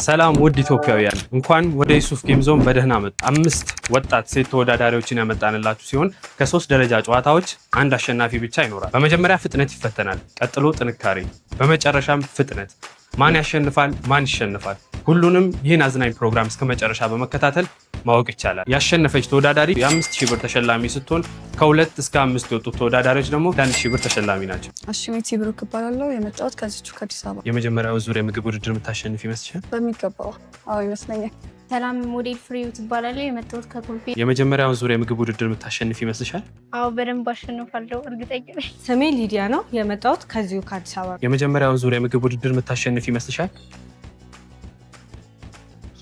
ሰላም ውድ ኢትዮጵያውያን እንኳን ወደ ዩሱፍ ጌም ዞን በደህና መጡ። 5 ወጣት ሴት ተወዳዳሪዎችን ያመጣንላችሁ ሲሆን ከ3 ደረጃ ጨዋታዎች አንድ አሸናፊ ብቻ ይኖራል። በመጀመሪያ ፍጥነት ይፈተናል፣ ቀጥሎ ጥንካሬ፣ በመጨረሻም ፍጥነት። ማን ያሸንፋል? ማን ይሸንፋል? ሁሉንም ይህን አዝናኝ ፕሮግራም እስከ መጨረሻ በመከታተል ማወቅ ይቻላል። ያሸነፈች ተወዳዳሪ የ5000 ብር ተሸላሚ ስትሆን ከ2 እስከ 5 የወጡት ተወዳዳሪዎች ደግሞ የ1000 ብር ተሸላሚ ናቸው። አሽሜት ብሩክ እባላለሁ። የመጣሁት ከዚቹ ከአዲስ አበባ። የመጀመሪያው ዙር የምግብ ውድድር የምታሸንፍ ይመስልሻል? በሚገባው አዎ ይመስለኛል። ሰላም ሞዴል ፍሬው ትባላለች። የመጣሁት ከኮልፌ። የመጀመሪያው ዙር የምግብ ውድድር የምታሸንፍ ይመስልሻል? አዎ በደንብ አሸንፋለሁ እርግጠኛ ነኝ። ስሜ ሊዲያ ነው። የመጣሁት ከዚሁ ከአዲስ አበባ። የመጀመሪያው ዙር የምግብ ውድድር የምታሸንፍ ይመስልሻል?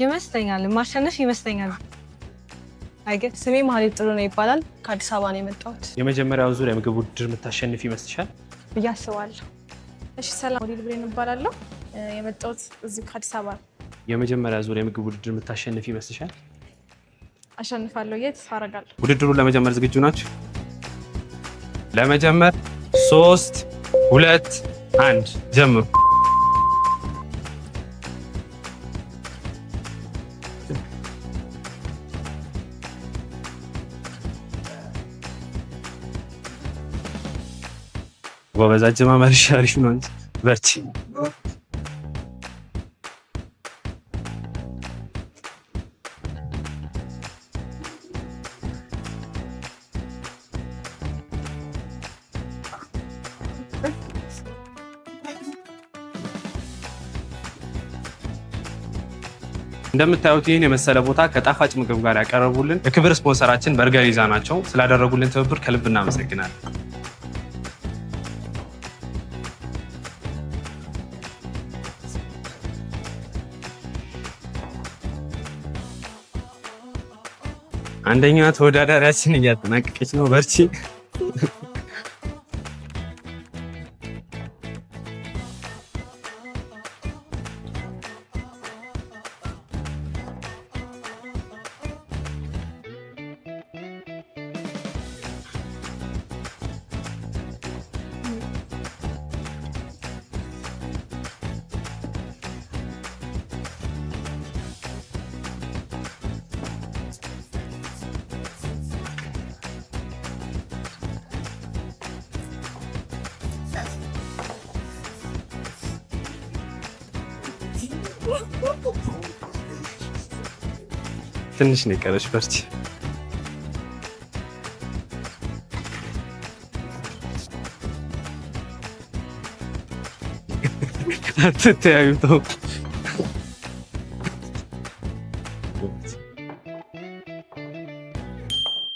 ይመስለኛል ማሸነፍ ይመስለኛል። አይገ ስሜ ማህሌት ጥሩ ነው ይባላል። ከአዲስ አበባ ነው የመጣሁት። የመጀመሪያው ዙር የምግብ ውድድር የምታሸንፍ ይመስልሻል? ብዬ አስባለሁ። እሺ ሰላም ሞዴል ብሬን እባላለሁ። የመጣሁት እዚህ ከአዲስ አበባ። የመጀመሪያ ዙር የምግብ ውድድር የምታሸንፍ ይመስልሻል? አሸንፋለሁ የት አደርጋለሁ። ውድድሩን ለመጀመር ዝግጁ ናችሁ? ለመጀመር 3 2 1 ጀምሩ። ጎበዝ፣ አጀማመርሽ አሪፍ ነው እንጂ በርቺ። እንደምታዩት ይህን የመሰለ ቦታ ከጣፋጭ ምግብ ጋር ያቀረቡልን የክብር ስፖንሰራችን በርገሪዛ ናቸው። ስላደረጉልን ትብብር ከልብ እናመሰግናለን። አንደኛ ተወዳዳሪያችን እያጠናቀቀች ነው። በርቺ። ትንሽ ነው የቀረሽ። በርቺ። አትተያዩ ተው።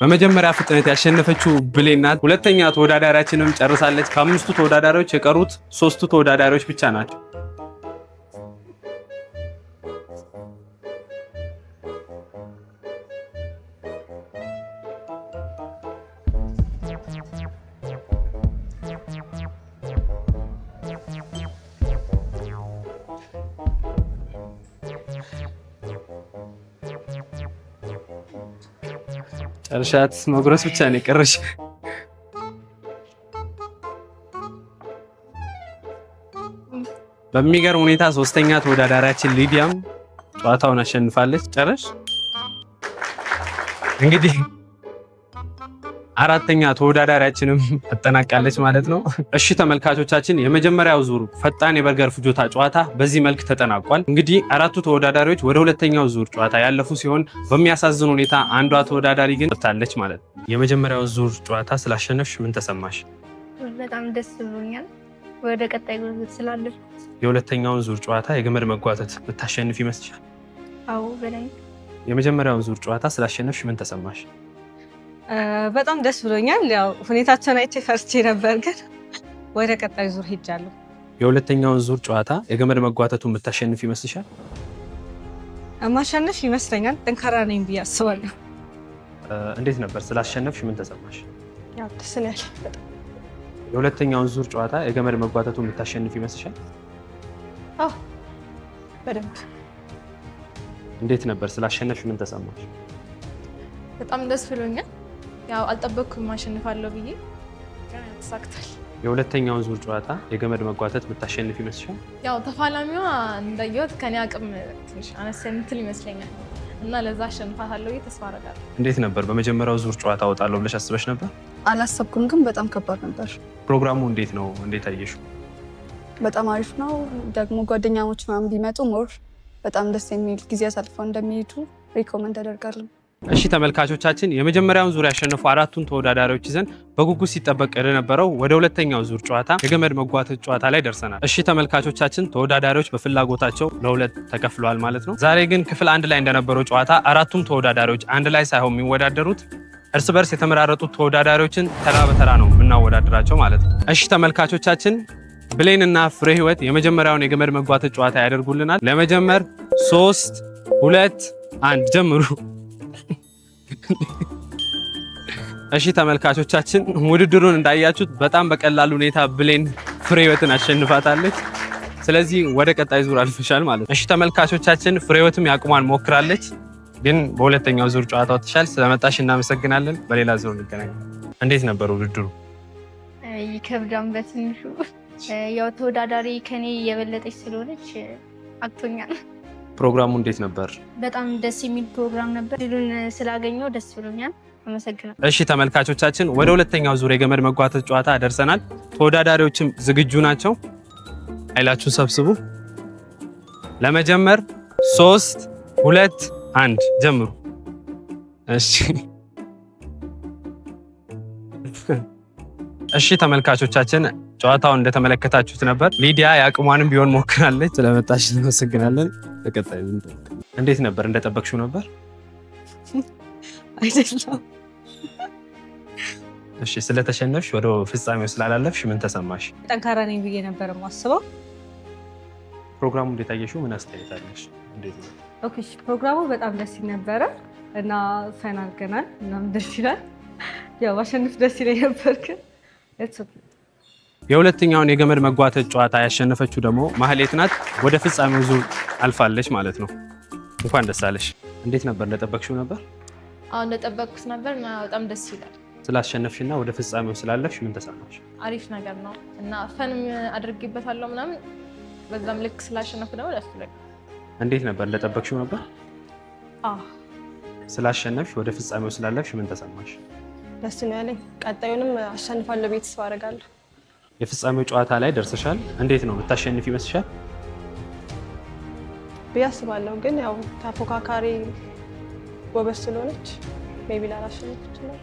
በመጀመሪያ ፍጥነት ያሸነፈችው ብሌን ናት። ሁለተኛ ተወዳዳሪያችንም ጨርሳለች። ከ5ቱ ተወዳዳሪዎች የቀሩት 3ቱ ተወዳዳሪዎች ብቻ ናቸው። ጨርሻት መጉረስ ብቻ ነው የቀረሽ። በሚገርም ሁኔታ ሶስተኛ ተወዳዳሪያችን ሊዲያም ጨዋታውን አሸንፋለች። ጨረሽ እንግዲህ አራተኛ ተወዳዳሪያችንም አጠናቃለች ማለት ነው። እሺ ተመልካቾቻችን የመጀመሪያው ዙር ፈጣን የበርገር ፍጆታ ጨዋታ በዚህ መልክ ተጠናቋል። እንግዲህ አራቱ ተወዳዳሪዎች ወደ ሁለተኛው ዙር ጨዋታ ያለፉ ሲሆን በሚያሳዝን ሁኔታ አንዷ ተወዳዳሪ ግን ወጥታለች ማለት ነው። የመጀመሪያው ዙር ጨዋታ ስላሸነፍሽ ምን ተሰማሽ? በጣም ደስ ብሎኛል ወደ ቀጣይ ዙር ስላለፍ። የሁለተኛውን ዙር ጨዋታ የገመድ መጓተት ብታሸንፍ ይመስልሻል? አዎ በደንብ። የመጀመሪያውን ዙር ጨዋታ ስላሸነፍሽ ምን ተሰማሽ? በጣም ደስ ብሎኛል። ያው ሁኔታቸውን አይቼ ፈርቼ ነበር፣ ግን ወደ ቀጣይ ዙር ሄጃለሁ። የሁለተኛውን ዙር ጨዋታ የገመድ መጓተቱን ብታሸንፍ ይመስልሻል? ማሸነፍ ይመስለኛል። ጠንካራ ነኝ ብዬ አስባለሁ። እንዴት ነበር? ስላሸነፍሽ ምን ተሰማሽ? ያው ደስ ነው ያለኝ በጣም። የሁለተኛውን ዙር ጨዋታ የገመድ መጓተቱን ብታሸንፍ ይመስልሻል? አዎ በደንብ። እንዴት ነበር? ስላሸነፍሽ ምን ተሰማሽ? በጣም ደስ ብሎኛል። ያው አልጠበቅኩም አሸንፋለሁ ብዬ፣ ግን ተሳክቷል። የሁለተኛውን ዙር ጨዋታ የገመድ መጓተት የምታሸንፍ ይመስልሻል? ያው ተፋላሚዋ እንዳየሁት ከኔ አቅም ትንሽ አነስ የምትል ይመስለኛል እና ለዛ አሸንፋታለሁ ብዬ ተስፋ አደርጋለሁ። እንዴት ነበር? በመጀመሪያው ዙር ጨዋታ እወጣለሁ ብለሽ አስበሽ ነበር? አላሰብኩም፣ ግን በጣም ከባድ ነበር። ፕሮግራሙ እንዴት ነው? እንዴት አየሽው? በጣም አሪፍ ነው። ደግሞ ጓደኛሞች ምናምን ቢመጡ ሞር በጣም ደስ የሚል ጊዜ አሳልፈው እንደሚሄዱ ሪኮመንድ አደርጋለሁ። እሺ ተመልካቾቻችን፣ የመጀመሪያውን ዙር ያሸነፉ አራቱን ተወዳዳሪዎች ይዘን በጉጉት ሲጠበቅ የነበረው ወደ ሁለተኛው ዙር ጨዋታ የገመድ መጓተት ጨዋታ ላይ ደርሰናል። እሺ ተመልካቾቻችን፣ ተወዳዳሪዎች በፍላጎታቸው ለሁለት ተከፍለዋል ማለት ነው። ዛሬ ግን ክፍል አንድ ላይ እንደነበረው ጨዋታ አራቱም ተወዳዳሪዎች አንድ ላይ ሳይሆን የሚወዳደሩት እርስ በርስ የተመራረጡት ተወዳዳሪዎችን ተራ በተራ ነው የምናወዳደራቸው ማለት ነው። እሺ ተመልካቾቻችን፣ ብሌን እና ፍሬ ህይወት የመጀመሪያውን የገመድ መጓተት ጨዋታ ያደርጉልናል። ለመጀመር 3 2 1 ጀምሩ። እሺ ተመልካቾቻችን፣ ውድድሩን እንዳያችሁት በጣም በቀላል ሁኔታ ብሌን ፍሬ ህይወትን አሸንፋታለች። ስለዚህ ወደ ቀጣይ ዙር አልፈሻል ማለት ነው። እሺ ተመልካቾቻችን፣ ፍሬ ህይወትም ያቅሟን ሞክራለች፣ ግን በሁለተኛው ዙር ጨዋታ ወጥተሻል። ስለመጣሽ እናመሰግናለን። በሌላ ዙር እንገናኝ። እንዴት ነበር ውድድሩ? ይከብዳም በትንሹ ያው ተወዳዳሪ ከኔ የበለጠች ስለሆነች አቅቶኛል። ፕሮግራሙ እንዴት ነበር? በጣም ደስ የሚል ፕሮግራም ነበር። ድሉን ስላገኘው ደስ ብሎኛል። አመሰግናለሁ። እሺ ተመልካቾቻችን፣ ወደ ሁለተኛው ዙር የገመድ መጓተት ጨዋታ ደርሰናል። ተወዳዳሪዎችም ዝግጁ ናቸው። ኃይላችሁን ሰብስቡ። ለመጀመር 3 2 1 ጀምሩ። እሺ እሺ ተመልካቾቻችን፣ ጨዋታውን እንደተመለከታችሁት ነበር። ሊዲያ የአቅሟንም ቢሆን ሞክራለች። ስለመጣሽ እናመሰግናለን። ተቀጣይ እንዴት ነበር? እንደጠበቅሽው ነበር? አይደለም። እሺ ስለተሸነፍሽ ወደ ፍጻሜው ስላላለፍሽ ምን ተሰማሽ? ጠንካራ ነኝ ብዬ ነበር የማስበው። ፕሮግራሙ እንዴት አየሽው? ምን አስተያየት አለሽ? እንዴት ነው? ኦኬ፣ ፕሮግራሙ በጣም ደስ ይል ነበረ እና ፋይናል ገናል እናም ደስ ይላል። ያው ማሸነፍ ደስ ይለኝ ነበር ግን የሁለተኛውን የገመድ መጓተት ጨዋታ ያሸነፈችው ደግሞ ማህሌት ናት። ወደ ፍጻሜው ዙር አልፋለች ማለት ነው። እንኳን ደስ አለሽ። እንዴት ነበር? እንደጠበቅሽው ነበር? አሁን እንደጠበቅኩት ነበር እና በጣም ደስ ይላል። ስላሸነፍሽና ወደ ፍጻሜው ስላለፍሽ ምን ተሰማሽ? አሪፍ ነገር ነው እና ፈንም አድርጌበታለሁ ምናምን፣ በዛም ልክ ስላሸነፍኩ ደግሞ ደስ ይላል። እንዴት ነበር? እንደጠበቅሽው ነበር? አዎ ስላሸነፍሽ ወደ ፍጻሜው ስላለፍሽ ምን ተሰማሽ? ደስ ነው ያለኝ። ቀጣዩንም አሸንፋለሁ ብዬ ተስፋ አደርጋለሁ። የፍጻሜው ጨዋታ ላይ ደርሰሻል። እንዴት ነው? ብታሸንፍ ይመስልሻል? ብዬ አስባለሁ፣ ግን ያው ተፎካካሪ ጎበዝ ስለሆነች ሜይ ቢ ላላሸንፍ ይችላል።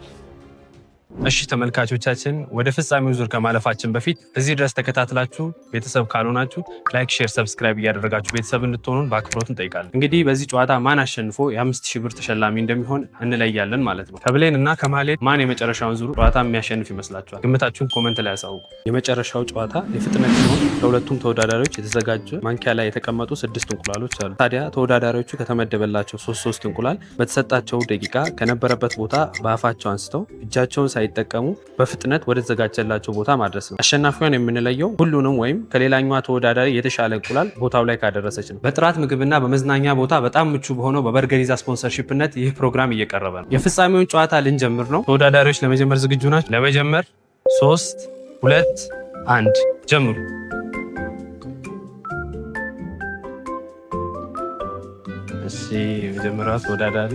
እሺ ተመልካቾቻችን፣ ወደ ፍጻሜው ዙር ከማለፋችን በፊት እዚህ ድረስ ተከታትላችሁ ቤተሰብ ካልሆናችሁ ላይክ፣ ሼር፣ ሰብስክራይብ እያደረጋችሁ ቤተሰብ እንድትሆኑን በአክብሮት እንጠይቃለን። እንግዲህ በዚህ ጨዋታ ማን አሸንፎ የ5000 ብር ተሸላሚ እንደሚሆን እንለያለን ማለት ነው። ከብሌን እና ከማህሌት ማን የመጨረሻውን ዙር ጨዋታ የሚያሸንፍ ይመስላችኋል? ግምታችሁን ኮመንት ላይ ያሳውቁ። የመጨረሻው ጨዋታ የፍጥነት ሲሆን ለሁለቱም ተወዳዳሪዎች የተዘጋጀ ማንኪያ ላይ የተቀመጡ 6 እንቁላሎች አሉ። ታዲያ ተወዳዳሪዎቹ ከተመደበላቸው 3 እንቁላል በተሰጣቸው ደቂቃ ከነበረበት ቦታ በአፋቸው አንስተው እጃቸውን ሳይጠቀሙ በፍጥነት ወደ ተዘጋጀላቸው ቦታ ማድረስ ነው። አሸናፊዋን የምንለየው ሁሉንም ወይም ከሌላኛዋ ተወዳዳሪ የተሻለ እንቁላል ቦታው ላይ ካደረሰች ነው። በጥራት ምግብና በመዝናኛ ቦታ በጣም ምቹ በሆነው በበርገሪዛ ስፖንሰርሺፕነት ይህ ፕሮግራም እየቀረበ ነው። የፍጻሜውን ጨዋታ ልንጀምር ነው። ተወዳዳሪዎች ለመጀመር ዝግጁ ናቸው? ለመጀመር 3 2 1 ጀምሩ። እሺ የመጀመሪያዋ ተወዳዳሪ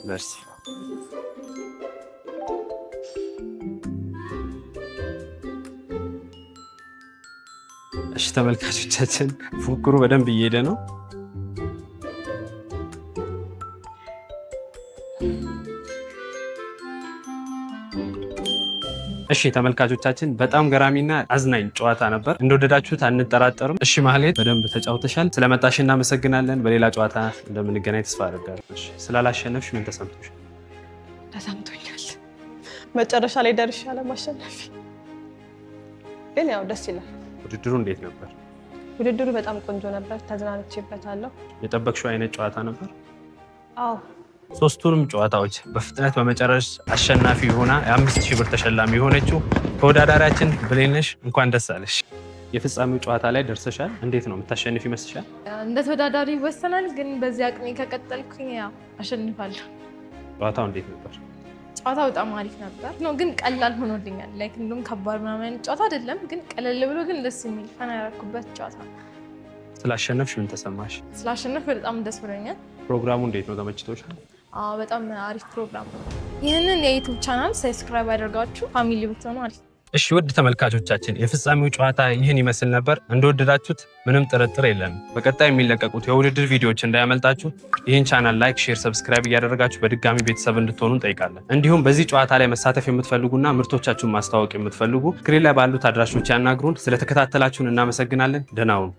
መርሲ። እሺ ተመልካቾቻችን፣ ፉክክሩ በደንብ እየሄደ ነው። እሺ ተመልካቾቻችን፣ በጣም ገራሚና አዝናኝ ጨዋታ ነበር። እንደወደዳችሁት አንጠራጠርም። እሺ ማህሌት፣ በደንብ ተጫውተሻል። ስለመጣሽ እናመሰግናለን። በሌላ ጨዋታ እንደምንገናኝ ተስፋ አደርጋለሁ። እሺ ስላላሸነፍሽ ምን ተሰምቶሽ? ተሰምቶኛል። መጨረሻ ላይ ደርሻለሁ ማሸነፊ፣ ግን ያው ደስ ይላል። ውድድሩ እንዴት ነበር? ውድድሩ በጣም ቆንጆ ነበር። ተዝናንቼበታለሁ። የጠበቅሽው አይነት ጨዋታ ነበር? አዎ። ሶስቱንም ጨዋታዎች በፍጥነት በመጨረስ አሸናፊ ሆና የ5000 ብር ተሸላሚ የሆነችው ተወዳዳሪያችን ብሌን ነሽ። እንኳን ደስ አለሽ። የፍጻሜው ጨዋታ ላይ ደርሰሻል። እንዴት ነው የምታሸንፍ ይመስልሻል? እንደ ተወዳዳሪ ይወሰናል፣ ግን በዚህ አቅሜ ከቀጠልኩኝ ያው አሸንፋለሁ። ጨዋታው እንዴት ነበር? ጨዋታው በጣም አሪፍ ነበር ነው፣ ግን ቀላል ሆኖልኛል። ላይክ እንደውም ከባድ ምናምን ጨዋታ አይደለም፣ ግን ቀለል ብሎ ግን ደስ የሚል ፈና ያደረኩበት ጨዋታ። ስላሸነፍሽ ምን ተሰማሽ? ስላሸነፍ በጣም ደስ ብሎኛል። ፕሮግራሙ እንዴት ነው? ተመችቶሻል? በጣም አሪፍ ፕሮግራም ነው። ይህንን የዩቱብ ቻናል ሰብስክራይብ አድርጋችሁ ፋሚሊ ብትሆኑ አሪፍ። እሺ ውድ ተመልካቾቻችን የፍጻሜው ጨዋታ ይህን ይመስል ነበር። እንደወደዳችሁት ምንም ጥርጥር የለንም። በቀጣይ የሚለቀቁት የውድድር ቪዲዮዎች እንዳያመልጣችሁ ይህን ቻናል ላይክ፣ ሼር፣ ሰብስክራይብ እያደረጋችሁ በድጋሚ ቤተሰብ እንድትሆኑ እንጠይቃለን። እንዲሁም በዚህ ጨዋታ ላይ መሳተፍ የምትፈልጉና ምርቶቻችሁን ማስተዋወቅ የምትፈልጉ ስክሪን ላይ ባሉት አድራሾች ያናግሩን። ስለተከታተላችሁን እናመሰግናለን። ደህና ሁኑ።